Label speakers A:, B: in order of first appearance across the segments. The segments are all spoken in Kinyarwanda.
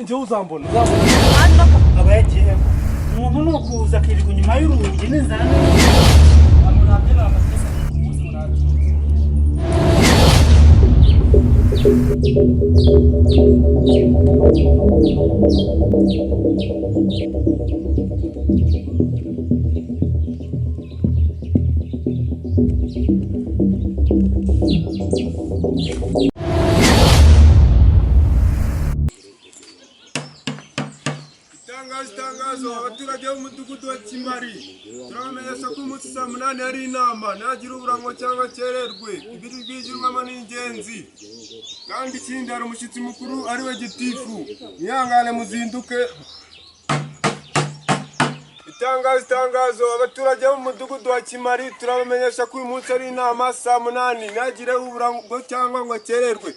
A: nje uzambona
B: abagiye umuntu nukuza kirirwa inyuma y'urugi n'inzara
A: Itangazo abaturage b'umudugudu wa Kimari turamenyesha ko umunsi saa 8 ari inama nagira uburango cyangwa kererwe ibiri bwigirwamo n'ingenzi kandi ikindi hari umushyitsi mukuru ari we gitifu nihangane muzinduke. Itangazo abaturage b'umudugudu wa Kimari turamenyesha ko uyu munsi ari inama saa 8 nagira uburango cyangwa ngo kererwe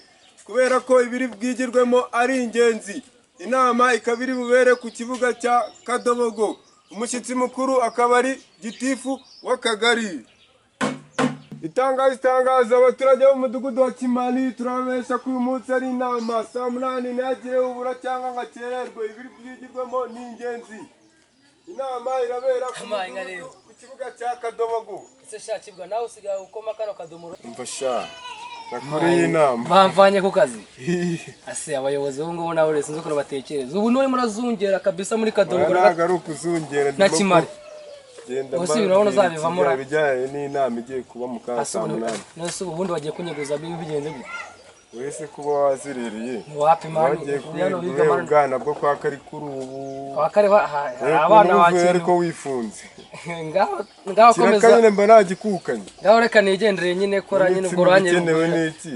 A: kubera ko ibiri bwigirwemo ari ingenzi. Inama ikabiri bubere ku kibuga cya Kadobogo. Umushyitsi mukuru akaba ari gitifu w'akagari. Itangazo abaturage b'umudugudu wa Kimari turabesha ko uyu munsi ari inama saa 8 nagiye ubura cyangwa ngakererwe ibiri byigirwemo n'ingenzi. Inama irabera ku kibuga cya Kadobogo.
C: Ese shakibwa nawe usigaye ukoma kano kadomoro.
A: Mfasha. Nakore inama.
C: Bamvanye ku kazi. Ase abayobozi bo ngo nawe sinzo ko batekereza. Ubu nuri murazungera kabisa muri Kadobogo.
A: Nagaruka uzungera
C: na Kimari.
A: Genda
C: basi urabona uzabivamo ra.
A: Bijyaye n'inama igiye kuba mu ka saa 8.
C: Nase ubundi bagiye kunyeguza bibi bigenze gute.
A: Wese kuba waziririye.
C: Wapi mani.
A: Uyano biga bwana bwo kwa kari kuri ubu.
C: Kwa kare abana bakiri
A: ariko wifunze.
C: Ngaho komeza.
A: Kirakanye mba nagikukanye.
C: Ngaho reka nigendere nyine kora nyine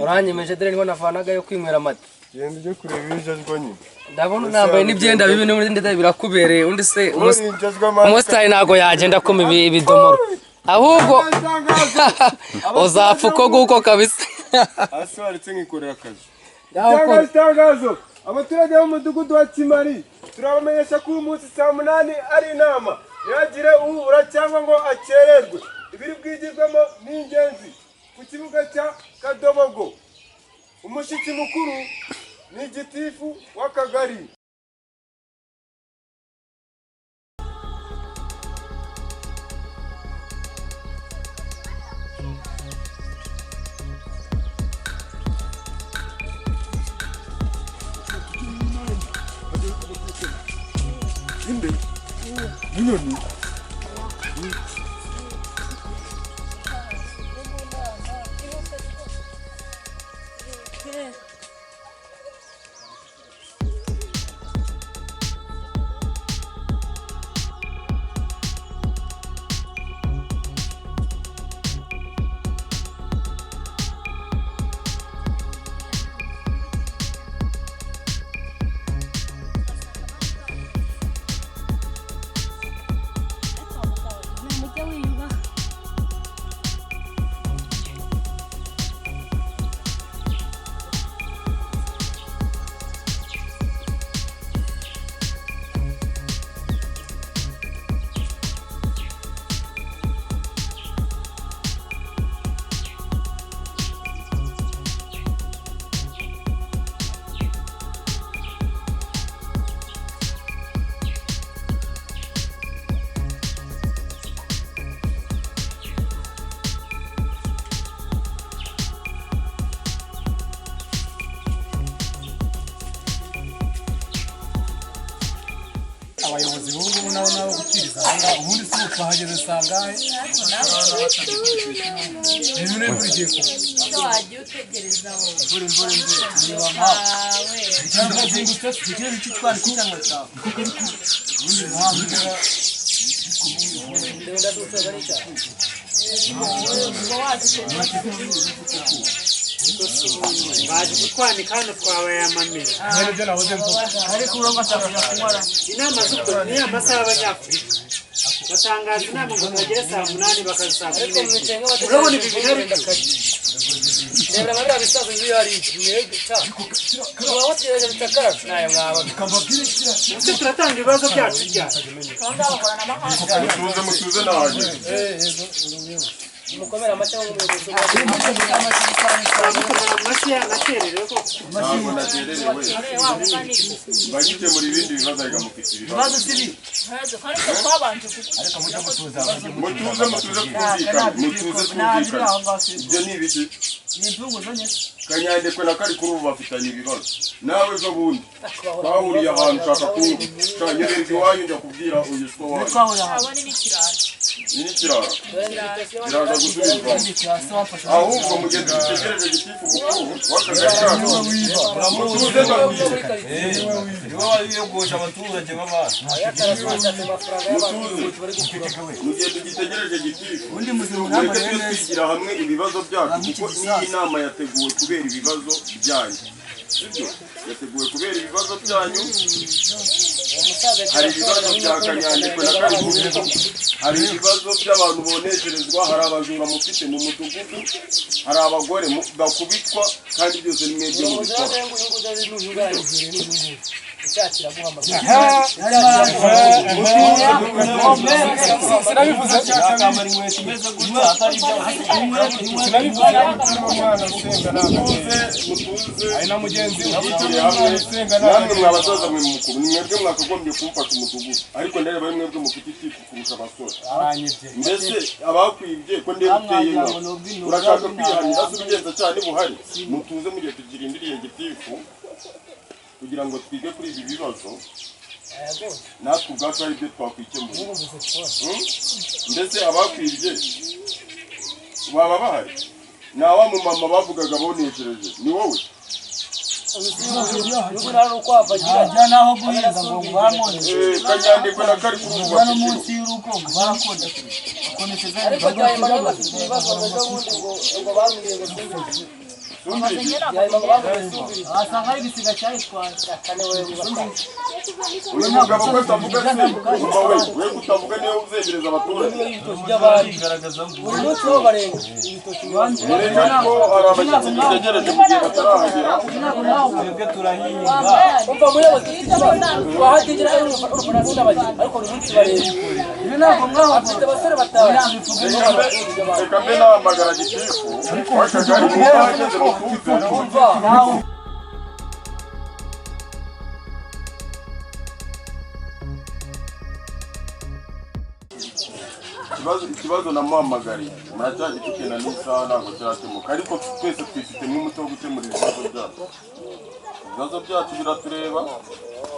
C: uranyemeje dere niho navanaga yo kwinywera amata.
A: Genda uje kureba ibijajwa nyine.
C: Ndabona nambaye n'ibyenda bibi n'undi birakubereye undi se umusitari nago yagenda kuma ibidomoro ahubwo uzapfa uko guko kabisa.
A: Aswaritse nkikorera akazi. Itangazo abaturage b'umudugudu wa Kimari turabamenyesha ko uyu munsi saa 8 ari inama yagire ubura cyangwa ngo akererwe ibiri bwigirwamo n'ingenzi ku kibuga cya Kadobogo. Umushyitsi mukuru ni gitifu w'akagari. Inyoni abayobozi b'ubu nabo gukiriza hanga ubundi si twahageze sangahe none burigiye ko wagiye utegereza wowe buri niba wawe cyangwa zingutse tugiye iki twari cyangwa cyawe ubundi wambira ndenda dutagari cyane baje kutwanika hano twabaye amamera none byo nahoze mvuga ariko urumva ashaka kunywa inama z'uko ni amasaha y'abanyafurika batangaza inama ngo bagere saa 8 bakazisanga urabona ibi bintu Nebra mabira bisazo biri hari mwege cha kuba wategereje bitakara naye mwaba bikambabwire kira turatanga ibibazo byacu bya kandi abakora n'amahanga mutuze naje
C: mukomera amashyi mu muyobozi
A: amashyi yanakerere ko
D: ntabwo nakererewe bagite muri ibindi bibazo ariko mufite ibibazo
B: sibi
D: mutuze twumvikane ibyo ni ibiki Kanyandekwe na kari kuri ubu bafitanye ibibazo nawe ejo bundi twahuriye ahantu ushaka kunyereza iwanyu njya kubwira uyu siko wanyu ni n'ikirara kiraza gusubizwamo ahubwo mugenzi dutegereje gitifu mukuru w'akagari kacu mutuze
E: niwe wayiyogosha abaturage b'abana
D: mugihe tugitegereje gitifu mureke twe twigira hamwe ibibazo byacu kuko n'iyi nama yateguwe kubera ibibazo byanyu sibyo yateguwe kubera ibibazo byanyu hari ibibazo bya Kanyandekwe na kari kuri hari ibibazo by'abantu bonesherezwa hari abajura mufite mu mudugudu hari abagore bakubitwa kandi byose ni mwebwe mubikora namwe mwabasaza mwe mukuru ni mwebwe mwakagombye kumfasha umudugudu ariko ndareba ari mwebwe mufite itifu kurusha abasore mbese abakwibye ko ndeba uteye nka urashaka kwihanira se ubigenza cyane buhari mutuze mugihe tugirindiriye gitifu kugira ngo twige kuri ibi bibazo natwe ubwacu hari ibyo twakwikemura mbese abakwibye baba bahari na wa mumama bavugaga boneshereje ni wowe Kanyandekwe na kari kuri ubu uyu mugabo ko utavuga se we kutavuga niwe uzegereza abaturage mureke ko hari abashyitsi bitegereje mu gihe batarahagera reka mbe nahamagara gitifu w'akagari mwageze mutuze ikibazo namuhamagariye muracyagifite n'isaha ntabwo kirakemuka ariko twese twifitemo umuco wo gukemura ibibazo byacu biratureba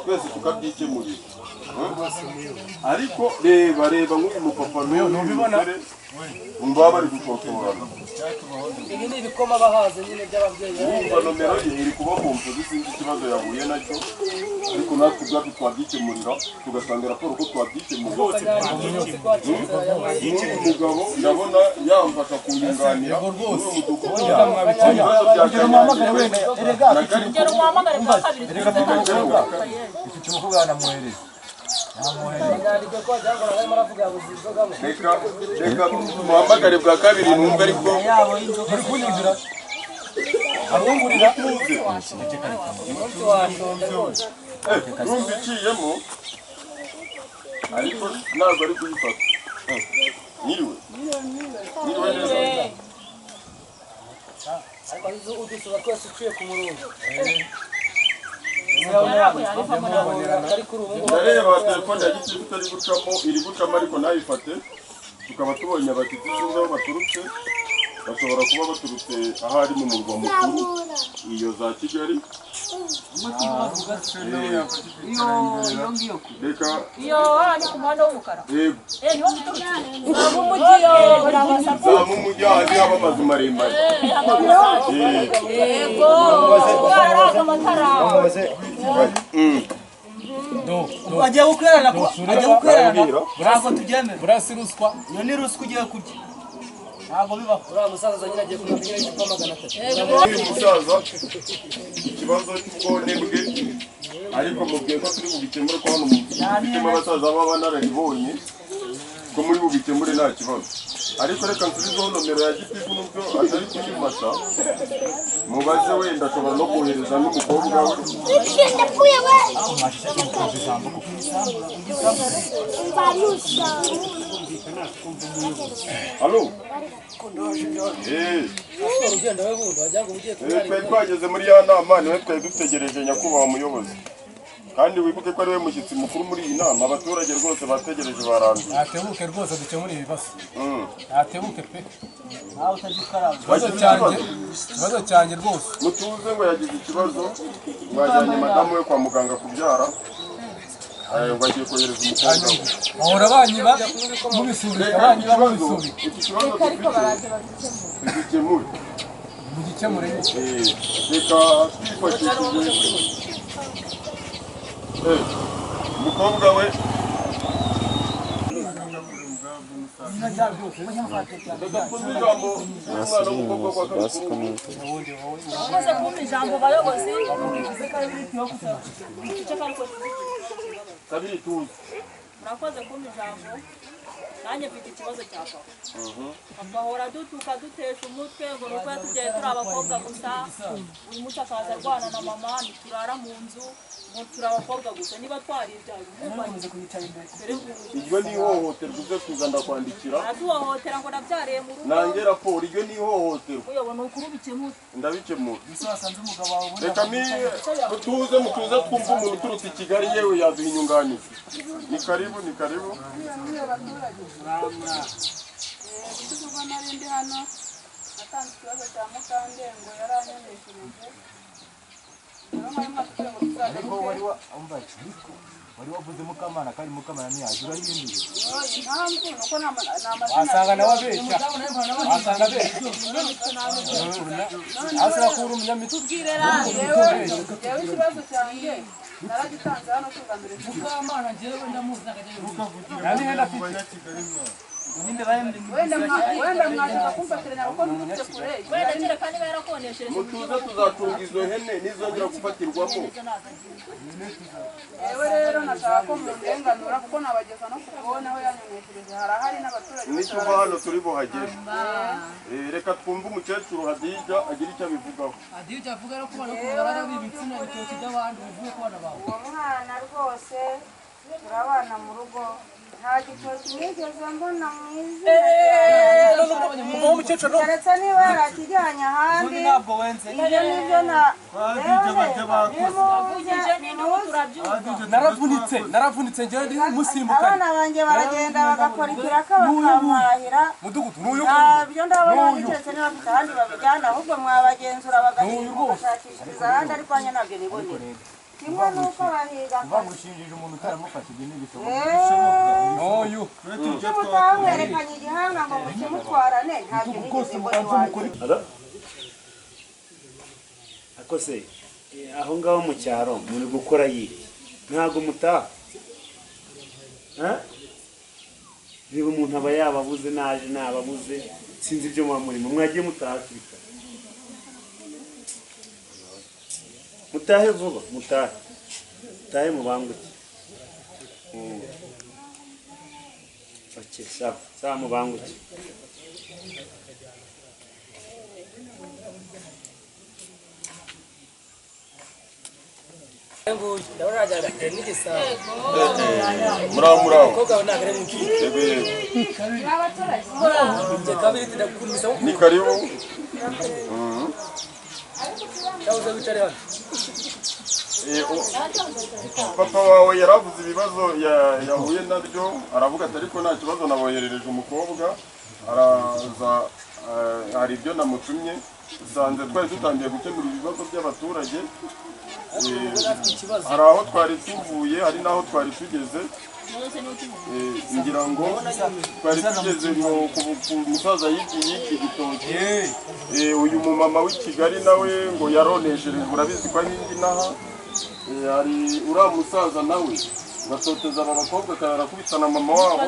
D: twese tukabyikemurira ariko reba nk'uyu mupapa n'umusore umva bari gufotorana
C: ibi ni ibikoma bahaze nyine by'ababyeyi
D: urumva nomero ye iri kuba mu mvuzi sinzi ikibazo yahuye nacyo ariko natwe ubwacu twabyikemurira tugasanga raporo ko twabyikemurira n'uyu mugabo ndabona yamfasha kunyunganira n'uyu mudugudu ibibazo bya Kanyandekwe na kari reka muhamagare bwa kabiri numva ariko rumva iciyemo ariko ntabwo ari kuyifata nyiriwe neza
C: ariko udusura twese uciye ku murongo
D: ndareba telefone ya gitifu itari gucamo iri gucamo ariko ntayifate tukaba tubonye abashyitsi sinzi aho baturutse bashobora kuba baturutse ahari mu murwa mukuru iyo za Kigali reka
F: iyo ni ku muhanda w'umukara
D: yego
F: niho muturutse mu mujyi
D: za mu mujyi ahandi haba amazu maremare
F: yego araga amatara
B: agiye gukorana ntabwo tubyemera burasi ruswa iyo ni ruswa ugiye kurya ntabwo bibaho
C: uriya musaza nyine agiye kumenya icupa 300
D: uyu musaza ikibazo cy'ubwonebwe ariko mubwiye ko turi bubikemure ko hano mufitemo abasaza baba banararibonye ko muri bubikemure nta kibazo ariko reka nsubizeho nomero ya gitifu nubwo atari kuyifasha mubaze wenda ashobora no kohereza n'umukobwa we halo twari twageze muri ya nama niwe twari dutegereje nyakubahwa umuyobozi kandi wibuke ko ari we mushyitsi mukuru muri iyi nama abaturage rwose bategereje barambiwe
G: atebuke rwose dukemura ibibazo atebuke pe ikibazo cyanjye rwose
D: mutuze ngo yagize ikibazo bajyanye madamu we kwa muganga kubyara ngo agiye kohereza umukobwa we
G: bahora banyiba mubisubika banyiba mubisubika
D: iki kibazo dugikemure
G: mugikemure
D: reka twifashishije umukobwa we
F: Murakoze kumpa ijambo bayobozi murakoze kumpa ijambo nanjye mfite ikibazo cya papa agahora dutuka dutesha umutwe ngo nuko yatubyaye turi abakobwa gusa uyu munsi akaza arwana na mama ntiturara mu nzu ngo turi abakobwa gusa niba twaribyaye
D: iryo ni ihohoterwa uze kuza ndakwandikira
F: araduhohotera ngo nabyariye mu rugo
D: nange raporo iryo ni ihohoterwa
F: uyobona ukuri ubikemura
D: ndabikemura reka mutuze twumve umuntu uturutse i Kigali yewe yaduha inyunganizi ni karibu
H: ubwo narindi hano natanze ikibazo cya Mukandengo yaranyeneshereje
E: wari wavuze Mukamana kandi Mukamana ntiyaje urahinduye
H: impamvu nuko
G: wasanga nawe abeshya wasanga abeshya asaba kuri umunyamitwe
H: tubwire yewe ikibazo cyanjye naragitanze hano tugamire
B: Mukamana jewe ndamuzi nakajya
G: nani henda afite
H: wenda mwaje kumfatiranya kuko nutse kure
F: wenda kereka niba yarakonesheje
D: mutuze tuzacunga izo hene nizongera gufatirwamo
H: yewe rero nashaka ko mundenganura kuko nabageza no kubona aho yanyeneshereje harahari n'abaturage
D: nituva hano turi buhagere reka twumve umukecuru Hadija agira icyo abivugaho
B: Hadija avuga ko bano kubara bibitsina bitoki by'abandi bivuye ku bana bawe
H: uwo mwana rwose turabana mu rugo nta gitoki nigeze mbona mwiza keretse niba yarakijyanye ahandi ibyo nibyo
G: naravunitse njyewe ndi musimbukanye
H: abana banjye baragenda bagakora ikiraka bakamahira ntabyo ndabona keretse niba bafite ahandi babijyana ahubwo mwabagenzura bagashakishiriza ahandi ariko hanye ntabyo nibonera kimwe nuko bahiga
E: ushinjije umuntu utaramufashe ibyo n'ibishoboka
G: n'uyu
H: mutawerekanye igihanga ngo mukimutwarane ntabyo nigeze mbona iwanjye
A: akose aho ngaho mu cyaro muri gukora yiki ntago mutaha niba umuntu aba yababuze naje nababuze sinzi ibyo muba murimo mwagiye mutaha hakiri mutahe vuba mutahe mubanguke sawa mubanguke
D: muraho ni karibu papa wawe yaravuze ibibazo yahuye nabyo aravuga ati ariko nta kibazo naboherereje umukobwa araza hari ibyo namutumye usanze twari dutangiye gukemura ibibazo by'abaturage hari aho twari tuvuye hari n'aho twari tugeze ngira ngo twari tugeze ku musaza y'iki gitoki uyu mumama w'i Kigali nawe ngo yaroneshereje urabizi ko ahinga inaha hari uriya musaza nawe gatoteza aba bakobwa akarakubita na mama wabo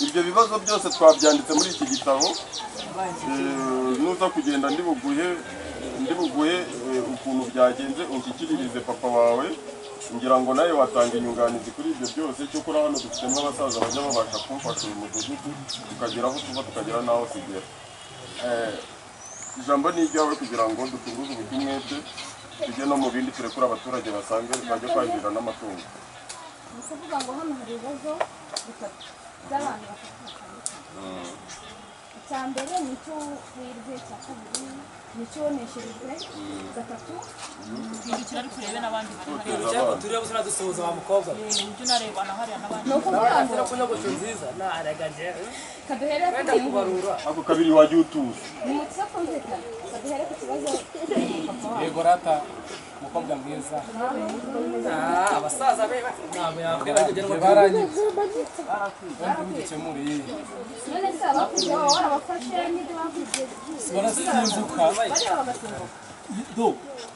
D: ibyo bibazo byose twabyanditse muri iki gitabo nuza kugenda ndibuguhe ukuntu byagenze unshyikiririze papa wawe ngira ngo nawe watanga inyunganizi kuri ibyo byose cyo kuri hano dufitemo abasaza bajya babasha kumfasha uyu mudugudu tukagera aho tuva tukagera n'aho tugera. Ijambo ni iryawe kugira ngo dutunguze ubutumwa bwe tujye no mu bindi turekura abaturage basange bajye kwangirira n'amatungo.
I: Ni ukuvuga ngo hano hari ibibazo bitatu by'abantu batandukanye. Icya mbere ni icyo wirwe, icya kabiri ni icyo wonesherejwe, gatatu
F: Ikira ari kurebe n'abandi bari
B: turebe usura dusoza wa mukobwa.
F: ujye unareba na hariya n'abandi.
I: ni ukuvuga ngo
B: kunyogosho nziza naragaje
I: kaduhere
B: wenda
I: ku
B: kubarura
D: Ako kabiri wajya utuza.
I: ni mu kibazo kumvikana kaduhere ku kibazo
G: yego rata mukobwa mwiza
B: abasaza be ntabwo yakwera kugera ngo
G: baranyitse wenda mugikemuriye
I: none se abakuze baba warabafashe n'ibyo bavuze
G: barasimbuka
I: bareba bagasimbuka
G: do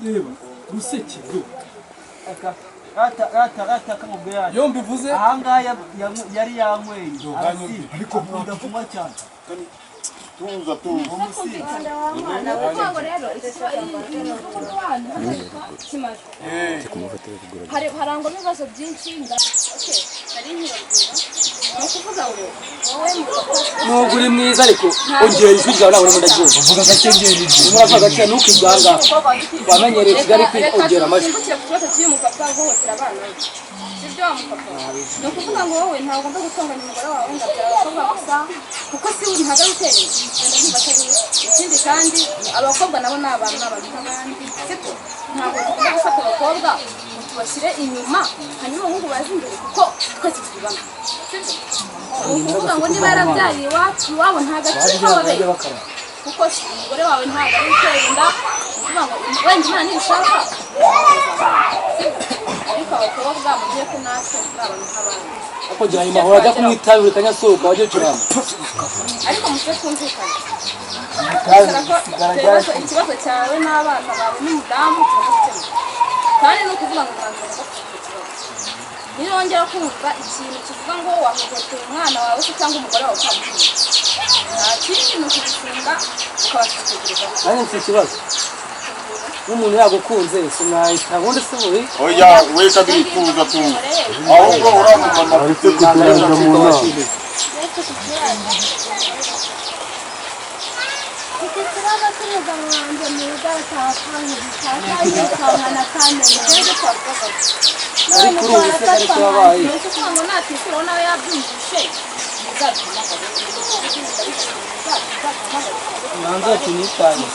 G: reba ruseke do
B: rata kamubwe yaje
G: iyo mbivuze
B: ahangaha yari yanyweye
G: banyumve
B: ariko nkunda kunywa cyane
D: Tuza.
I: kumvikana wa mwana kuko ngo rero umudugudu wanyu kimaze harangwamo ibibazo byinshi hari inyubabwira ni ukuvuga ngo wowe
C: nubwo uri mwiza ariko ongera ijwi ryawe nawe ndaryumva
G: uvuga gakengeri
C: umurava gake ntukiganga wamenyereye Kigali ongera amajwi
I: simbukire ku kibazo cy'uyu mupapa uhohotera abana be sibyo wa mupapa ni ukuvuga ngo wowe ntabwo ugomba gutonganya umugore wawe ngo abyara abakobwa gusa kuko si we ntabwo ari utereye wenda nkumva atari ikindi kandi abakobwa nabo ni abantu n'abantu nk'abandi sibyo ntabwo tugomba gufata abakobwa ngo tubashyire inyuma hanyuma abahungu baze imbere kuko twese turi bamwe sibyo ni ukuvuga ngo niba yarabyaye iwabo nta gaciro wabeye kuko umugore wawe ntabwo ari utera inda ni ukuvuga ngo wenda imana ntibishaka ariko abakobwa mugiye ko natwe turi abantu nk'abandi
C: ako jya nyuma hora ajya kumwitabira ukanyasohoka wajya ucuranga
I: ariko mutwe twumvikane ikibazo cyawe n'abana bawe n'umudamu kiragukemura kandi ni ukuvuga ngo umwanzuro ugafata ikibazo nirongera kumva ikintu kivuga ngo wahohoteye umwana wawe se cyangwa umugore wawe ukamuhinga nta kindi ni ukugifunga ukabasha kutegerezaho
C: nanjye mfite ikibazo n'umuntu yagukunze sinahita ubundi se buri
D: Oya, we kabiri tuza. Ahubwo uramumama ufite kutuza mu nama.
I: ikibazo cy'umugabo wanjye mu rugo aratahakanye yirukankana kamenya rero twavugaga none ubwo aratatwamanye ni ukuvuga ngo natishyura nawe yabyumvishe
C: mwanzo tunitanye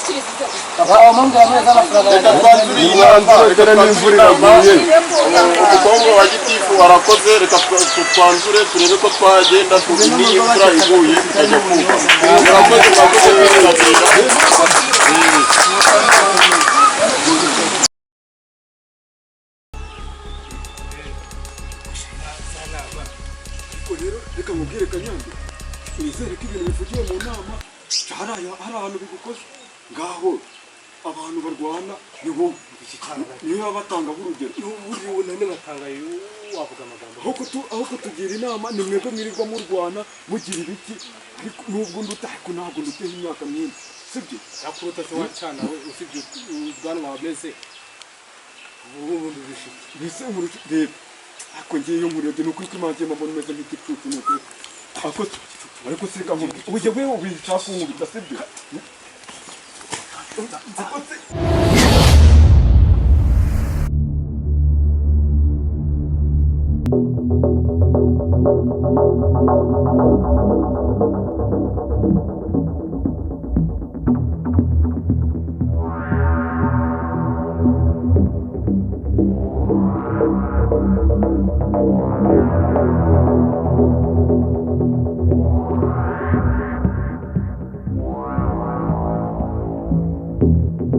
C: abamanga ameza amafaranga
D: Reka twanzure iyi nama, reka n'imvura iraguye. Umukobwa wa gitifu arakoze, reka twanzure turebe ko twagenda niyo imvura iguye tukajya kumva. Murakoze
J: reka mubwire Kanyange nizere ko ibintu bivugiye mu nama hari ahantu bigukoze ngaho abantu barwana ni wowe niyo baba batangaho urugero
G: ubu none batangaye wavuga amagambo
J: aho kutugira inama ni mwebwe mwirirwa murwana mugira ibiki ariko nubwo nduta ariko ntabwo nduteho imyaka myinshi sibyo
G: yakuruta se wacana we usibye ubwanwa wameze ubundi bishike
J: mbese reba ariko ngiye iyo nkurebye ni ukuri ko imanzi mbona umeze nk'igicucu ni ukuri ariko seka nkubwira ubujye wewe ubishaka kunkubita sibyo